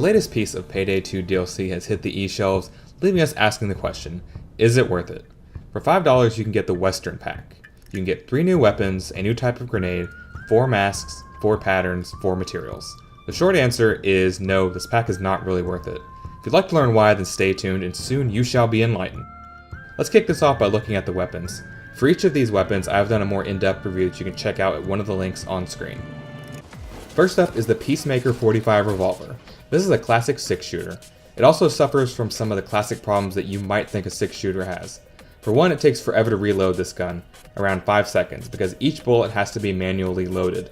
latest piece of Payday 2 DLC has hit the eShelves, leaving us asking the question, is it worth it? For $5 you can get the Western Pack. You can get 3 new weapons, a new type of grenade, 4 masks, 4 patterns, 4 materials. The short answer is no, this pack is not really worth it. If you'd like to learn why, then stay tuned and soon you shall be enlightened. Let's kick this off by looking at the weapons. For each of these weapons, I've done a more in-depth review that you can check out at one of the links on screen. First up is the Peacemaker 45 revolver. This is a classic 6-shooter. It also suffers from some of the classic problems that you might think a 6-shooter has. For one, it takes forever to reload this gun, around 5 seconds, because each bullet has to be manually loaded.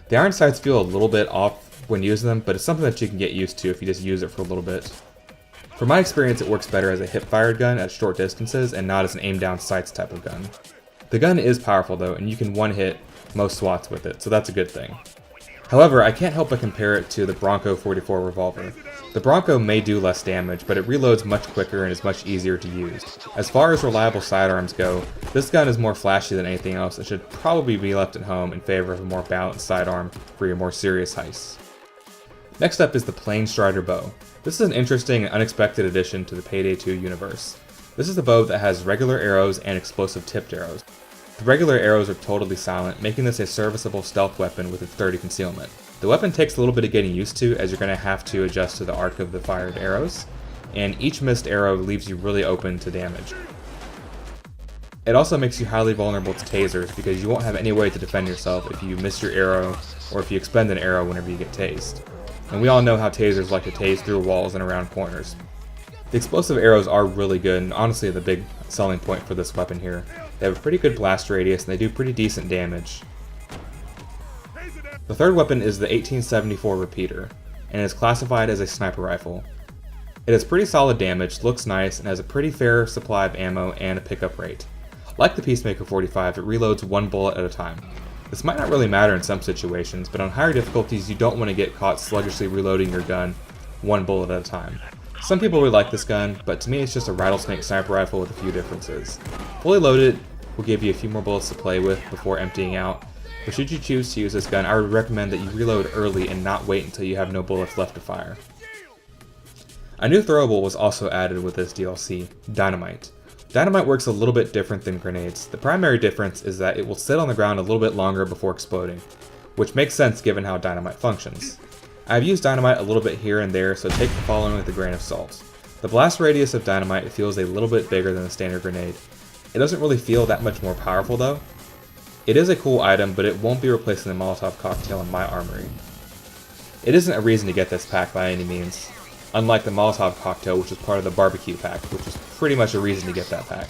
The iron sights feel a little bit off when using them, but it's something that you can get used to if you just use it for a little bit. From my experience, it works better as a hip-fired gun at short distances and not as an aim-down sights type of gun. The gun is powerful though, and you can one-hit most SWATs with it, so that's a good thing. However, I can't help but compare it to the Bronco 44 revolver. The Bronco may do less damage, but it reloads much quicker and is much easier to use. As far as reliable sidearms go, this gun is more flashy than anything else and should probably be left at home in favor of a more balanced sidearm for your more serious heists. Next up is the Plain Strider bow. This is an interesting and unexpected addition to the Payday 2 universe. This is the bow that has regular arrows and explosive tipped arrows. The regular arrows are totally silent, making this a serviceable stealth weapon with its sturdy concealment. The weapon takes a little bit of getting used to, as you're going to have to adjust to the arc of the fired arrows, and each missed arrow leaves you really open to damage. It also makes you highly vulnerable to tasers, because you won't have any way to defend yourself if you miss your arrow, or if you expend an arrow whenever you get tased. And we all know how tasers like to tase through walls and around corners. The explosive arrows are really good, and honestly the big selling point for this weapon here. They have a pretty good blast radius, and they do pretty decent damage. The third weapon is the 1874 repeater, and is classified as a sniper rifle. It has pretty solid damage, looks nice, and has a pretty fair supply of ammo and a pickup rate. Like the Peacemaker 45, it reloads 1 bullet at a time. This might not really matter in some situations, but on higher difficulties you don't want to get caught sluggishly reloading your gun 1 bullet at a time. Some people really like this gun, but to me it's just a rattlesnake sniper rifle with a few differences. Fully loaded will give you a few more bullets to play with before emptying out, but should you choose to use this gun, I would recommend that you reload early and not wait until you have no bullets left to fire. A new throwable was also added with this DLC, Dynamite. Dynamite works a little bit different than grenades. The primary difference is that it will sit on the ground a little bit longer before exploding, which makes sense given how dynamite functions. I've used dynamite a little bit here and there, so take the following with a grain of salt. The blast radius of dynamite feels a little bit bigger than a standard grenade. It doesn't really feel that much more powerful though. It is a cool item, but it won't be replacing the Molotov cocktail in my armory. It isn't a reason to get this pack by any means, unlike the Molotov cocktail, which is part of the barbecue pack, which is pretty much a reason to get that pack.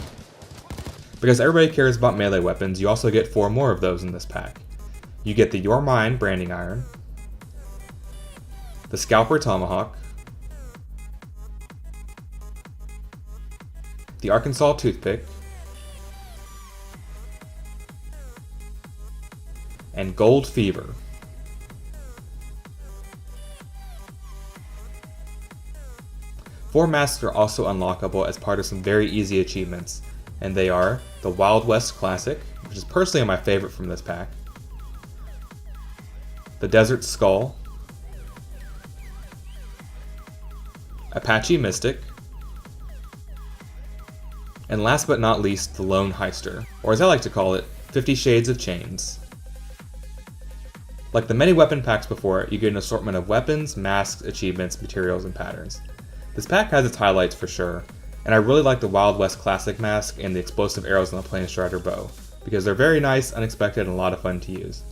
Because everybody cares about melee weapons, you also get 4 more of those in this pack. You get the Your Mine branding iron, the Scalper Tomahawk, the Arkansas Toothpick, and Gold Fever. Four masks are also unlockable as part of some very easy achievements, and they are the Wild West Classic, which is personally my favorite from this pack, the Desert Skull, Apache Mystic, and last but not least, the Lone Heister, or as I like to call it, 50 Shades of Chains. Like the many weapon packs before it, you get an assortment of weapons, masks, achievements, materials, and patterns. This pack has its highlights for sure, and I really like the Wild West Classic mask and the explosive arrows on the Plain Strider bow, because they're very nice, unexpected, and a lot of fun to use.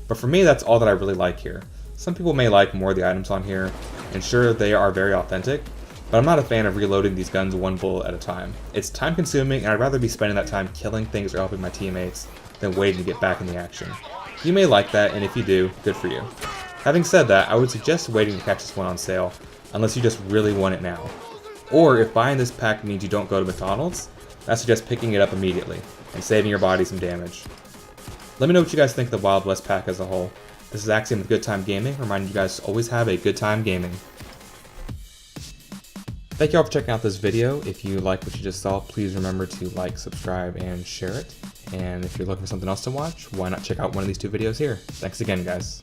But for me, that's all that I really like here. Some people may like more of the items on here, and sure, they are very authentic, but I'm not a fan of reloading these guns 1 bullet at a time. It's time consuming, and I'd rather be spending that time killing things or helping my teammates than waiting to get back in the action. You may like that, and if you do, good for you. Having said that, I would suggest waiting to catch this one on sale, unless you just really want it now. Or if buying this pack means you don't go to McDonald's, I suggest picking it up immediately, and saving your body some damage. Let me know what you guys think of the Wild West pack as a whole. This is Axiom with Good Time Gaming, reminding you guys to always have a good time gaming. Thank you all for checking out this video. If you like what you just saw, please remember to like, subscribe, and share it. And if you're looking for something else to watch, why not check out one of these 2 videos here. Thanks again, guys.